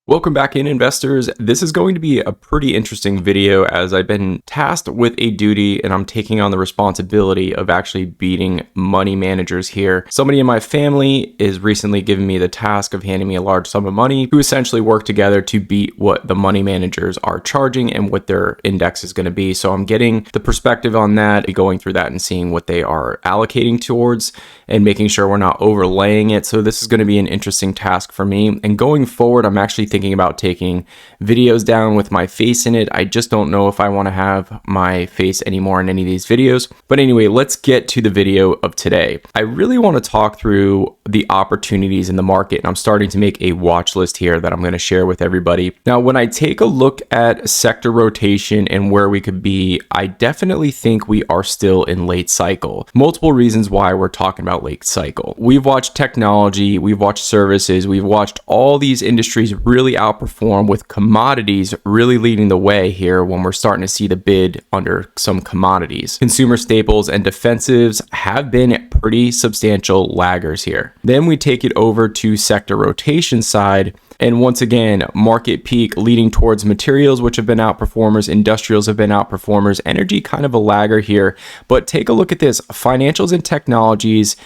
Welcome back in, investors. This is going to be a pretty interesting video as I've been tasked with a duty and I'm taking on the responsibility of actually beating money managers here. Somebody in my family is recently giving me the task of handing me a large sum of money to essentially work together to beat what the money managers are charging and what their index is going to be. So I'm getting the perspective on that, going through that and seeing what they are allocating towards and making sure we're not overlaying it. So this is going to be an interesting task for me. And going forward, I'm actually thinking about taking videos down with my face in it. I just don't know if I want to have my face anymore in any of these videos. But anyway, let's get to the video of today. I really want to talk through the opportunities in the market, and I'm starting to make a watch list here that I'm going to share with everybody. Now, when I take a look at sector rotation and where we could be, I definitely think we are still in late cycle. Multiple reasons why we're talking about late cycle. We've watched technology, we've watched services, we've watched all these industries really outperform, with commodities really leading the way here when we're starting to see the bid under some commodities. Consumer staples and defensives have been pretty substantial laggers here. Then we take it over to sector rotation side. And once again, market peak leading towards materials, which have been outperformers, industrials have been outperformers, energy kind of a lagger here. But take a look at this. Financials and technologies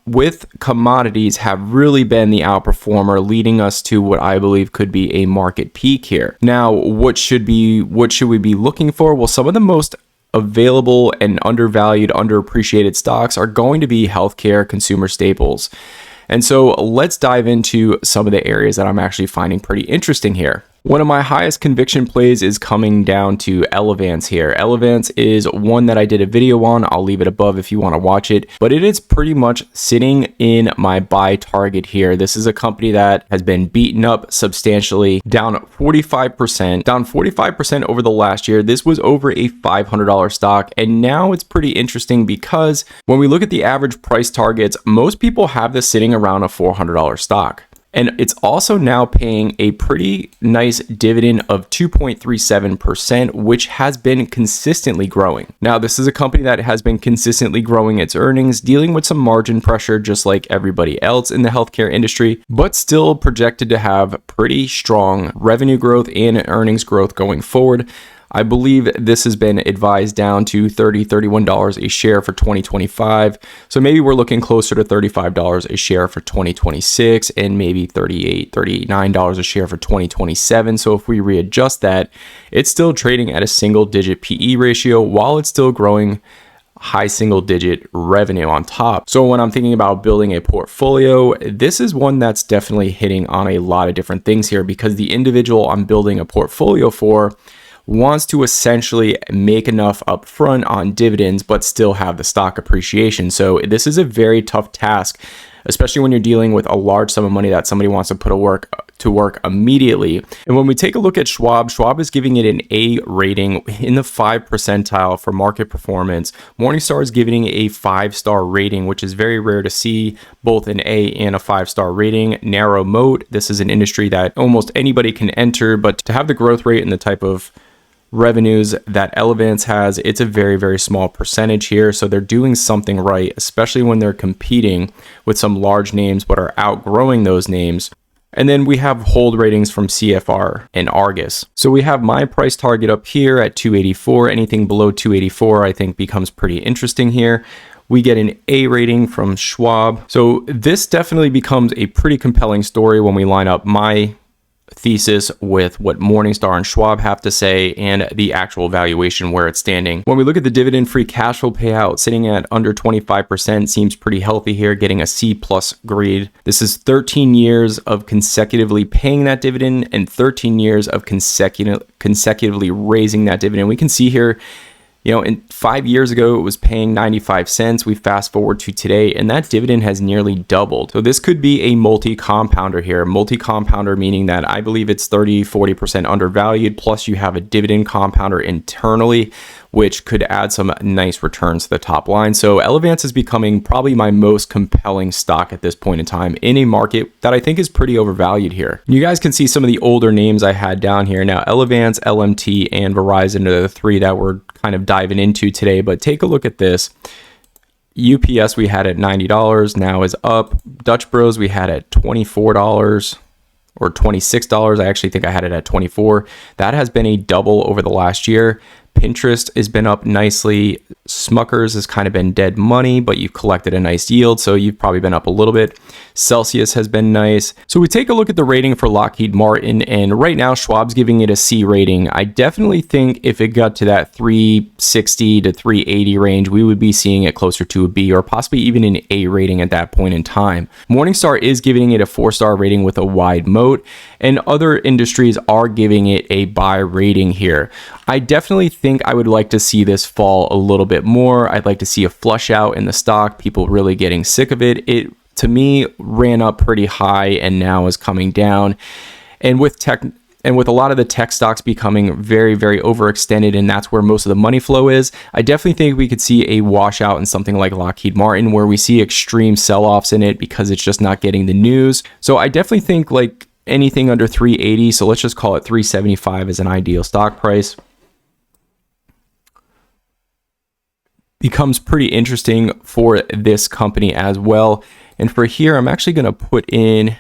with commodities have really been the outperformer, leading us to what I believe could be a market peak here. Now, what should we be looking for? Well, some of the most available and undervalued, underappreciated stocks are going to be healthcare, consumer staples. And so let's dive into some of the areas that I'm actually finding pretty interesting here. One of my highest conviction plays is coming down to Elevance here. Elevance is one that I did a video on. I'll leave it above if you want to watch it, but it is pretty much sitting in my buy target here. This is a company that has been beaten up substantially, down 45% over the last year. This was over a $500 stock. And now it's pretty interesting because when we look at the average price targets, most people have this sitting around a $400 stock. And it's also now paying a pretty nice dividend of 2.37%, which has been consistently growing. Now, this is a company that has been consistently growing its earnings, dealing with some margin pressure just like everybody else in the healthcare industry, but still projected to have pretty strong revenue growth and earnings growth going forward. I believe this has been advised down to $31 a share for 2025. So maybe we're looking closer to $35 a share for 2026 and maybe $39 a share for 2027. So if we readjust that, it's still trading at a single digit PE ratio while it's still growing high single digit revenue on top. So when I'm thinking about building a portfolio, this is one that's definitely hitting on a lot of different things here, because the individual I'm building a portfolio for wants to essentially make enough upfront on dividends, but still have the stock appreciation. So this is a very tough task, especially when you're dealing with a large sum of money that somebody wants to put to work immediately. And when we take a look at Schwab is giving it an A rating in the 5th percentile for market performance. Morningstar is giving it a 5-star rating, which is very rare to see both an A and a 5-star rating. Narrow moat. This is an industry that almost anybody can enter, but to have the growth rate and the type of revenues that Elevance has, it's a very, very small percentage here. So they're doing something right, especially when they're competing with some large names but are outgrowing those names. And then we have hold ratings from CFR and Argus. So we have my price target up here at 284. Anything below 284, I think, becomes pretty interesting here. We get an A rating from Schwab. So this definitely becomes a pretty compelling story when we line up my thesis with what Morningstar and Schwab have to say and the actual valuation where it's standing. When we look at the dividend free cash flow payout, sitting at under 25% seems pretty healthy here, getting a C+ grade. This is 13 years of consecutively paying that dividend and 13 years of consecutively raising that dividend. We can see here, in 5 years ago, it was paying 95 cents. We fast forward to today, and that dividend has nearly doubled. So this could be a multi-compounder here. Multi-compounder meaning that I believe it's 30-40% undervalued, plus you have a dividend compounder internally, which could add some nice returns to the top line. So Elevance is becoming probably my most compelling stock at this point in time in a market that I think is pretty overvalued here. You guys can see some of the older names I had down here. Now, Elevance, LMT, and Verizon are the three that we're kind of diving into today, but take a look at this. UPS we had at $90, now is up. Dutch Bros we had at $24. or $26. I actually think I had it at 24. That has been a double over the last year. Pinterest has been up nicely. Smuckers has kind of been dead money, but you've collected a nice yield, so you've probably been up a little bit. Celsius has been nice. So we take a look at the rating for Lockheed Martin, and right now Schwab's giving it a C rating. I definitely think if it got to that 360 to 380 range, we would be seeing it closer to a B or possibly even an A rating at that point in time. Morningstar is giving it a 4-star rating with a wide moat, and other industries are giving it a buy rating here. I definitely think I would like to see this fall a little bit more. I'd like to see a flush out in the stock, people really getting sick of it. It, to me, ran up pretty high and now is coming down. And with a lot of the tech stocks becoming very, very overextended, and that's where most of the money flow is, I definitely think we could see a washout in something like Lockheed Martin where we see extreme sell-offs in it because it's just not getting the news. So I definitely think like anything under 380, so let's just call it 375 as an ideal stock price, becomes pretty interesting for this company as well. And for here, I'm actually going to put in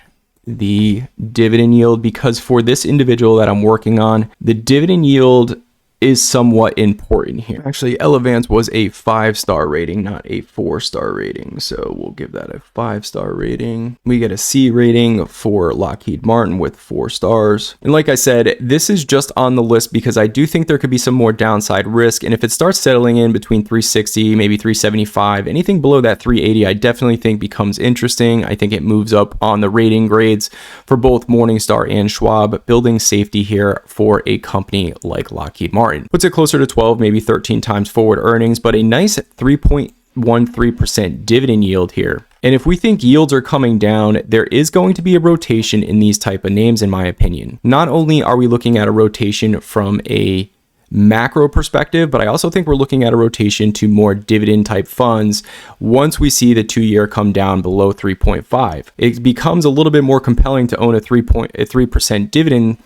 the dividend yield because for this individual that I'm working on, the dividend yield is somewhat important here. Actually, Elevance was a 5-star rating, not a 4-star rating. So we'll give that a 5-star rating. We get a C rating for Lockheed Martin with 4 stars. And like I said, this is just on the list because I do think there could be some more downside risk. And if it starts settling in between 360, maybe 375, anything below that 380, I definitely think becomes interesting. I think it moves up on the rating grades for both Morningstar and Schwab, building safety here for a company like Lockheed Martin. Puts it closer to 12, maybe 13 times forward earnings, but a nice 3.13% dividend yield here. And if we think yields are coming down, there is going to be a rotation in these type of names, in my opinion. Not only are we looking at a rotation from a macro perspective, but I also think we're looking at a rotation to more dividend type funds once we see the 2-year come down below 3.5. It becomes a little bit more compelling to own a 3% dividend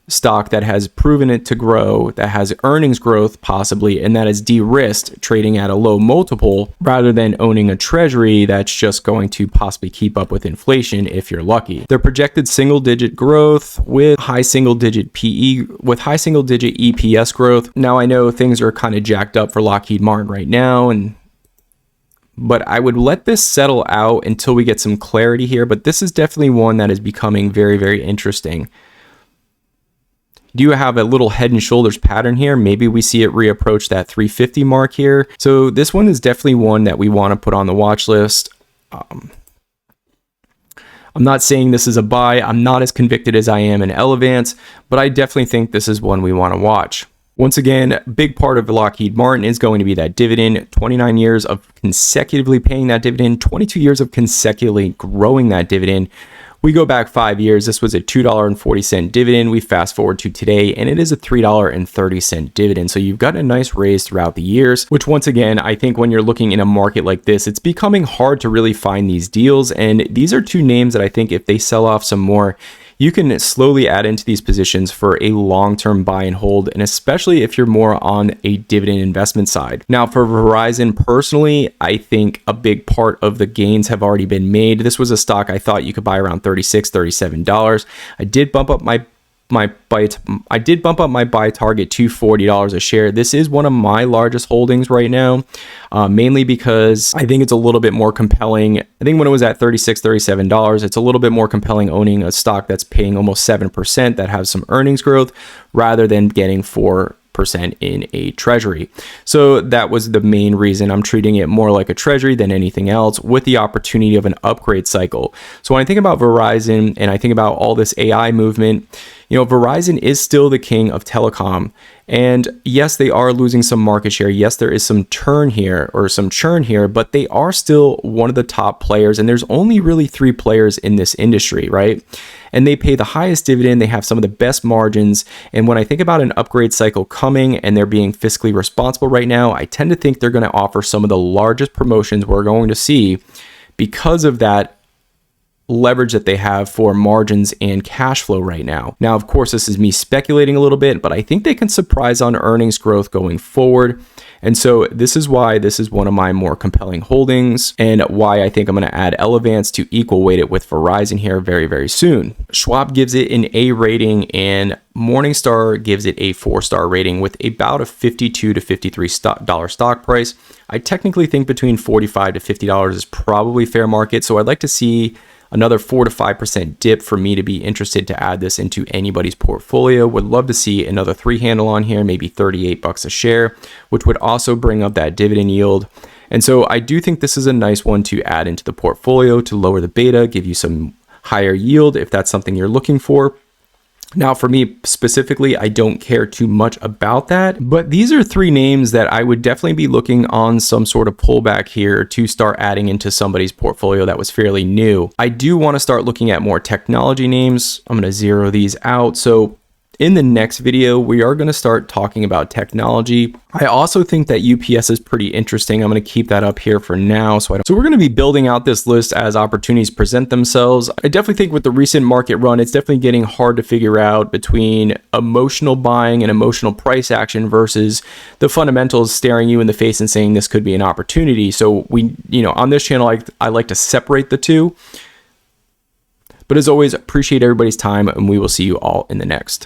stock that has proven it to grow, that has earnings growth possibly, and that is de-risked, trading at a low multiple, rather than owning a treasury that's just going to possibly keep up with inflation if you're lucky. Their projected single-digit growth with high single-digit EPS growth. Now I know things are kind of jacked up for Lockheed Martin right now, but I would let this settle out until we get some clarity here. But this is definitely one that is becoming very, very interesting. Do you have a little head and shoulders pattern here? Maybe we see it reapproach that 350 mark here. So this one is definitely one that we want to put on the watch list. I'm not saying this is a buy. I'm not as convicted as I am in Elevance, but I definitely think this is one we want to watch. Once again, a big part of Lockheed Martin is going to be that dividend. 29 years of consecutively paying that dividend, 22 years of consecutively growing that dividend. We go back 5 years, this was a $2.40 dividend. We fast forward to today, and it is a $3.30 dividend. So you've got a nice raise throughout the years, which once again, I think when you're looking in a market like this, it's becoming hard to really find these deals. And these are two names that I think if they sell off some more, you can slowly add into these positions for a long-term buy and hold, and especially if you're more on a dividend investment side. Now, for Verizon, personally, I think a big part of the gains have already been made. This was a stock I thought you could buy around $36, $37. I did bump up my buy target to $40 a share. This is one of my largest holdings right now, mainly because I think it's a little bit more compelling. I think when it was at $36, $37, it's a little bit more compelling owning a stock that's paying almost 7% that has some earnings growth rather than getting 4% in a treasury. So that was the main reason. I'm treating it more like a treasury than anything else, with the opportunity of an upgrade cycle. So when I think about Verizon and I think about all this AI movement, Verizon is still the king of telecom. And yes, they are losing some market share. Yes, there is some churn here, but they are still one of the top players. And there's only really 3 players in this industry, right? And they pay the highest dividend. They have some of the best margins. And when I think about an upgrade cycle coming and they're being fiscally responsible right now, I tend to think they're going to offer some of the largest promotions we're going to see because of that leverage that they have for margins and cash flow right now. Now, of course, this is me speculating a little bit, but I think they can surprise on earnings growth going forward. And so this is why this is one of my more compelling holdings and why I think I'm going to add Elevance to equal weight it with Verizon here very, very soon. Schwab gives it an A rating and Morningstar gives it a 4-star rating with about a $52 to $53 stock price. I technically think between $45 to $50 is probably fair market. So I'd like to see another 4 to 5% dip for me to be interested to add this into anybody's portfolio. Would love to see another 3 handle on here, maybe $38 a share, which would also bring up that dividend yield. And so I do think this is a nice one to add into the portfolio to lower the beta, give you some higher yield if that's something you're looking for. Now, for me specifically, I don't care too much about that, but these are 3 names that I would definitely be looking on some sort of pullback here to start adding into somebody's portfolio that was fairly new. I do want to start looking at more technology names. I'm going to zero these out. So in the next video, we are going to start talking about technology. I also think that UPS is pretty interesting. I'm going to keep that up here for now. So we're going to be building out this list as opportunities present themselves. I definitely think with the recent market run, it's definitely getting hard to figure out between emotional buying and emotional price action versus the fundamentals staring you in the face and saying this could be an opportunity. So on this channel, I like to separate the two. But as always, appreciate everybody's time, and we will see you all in the next.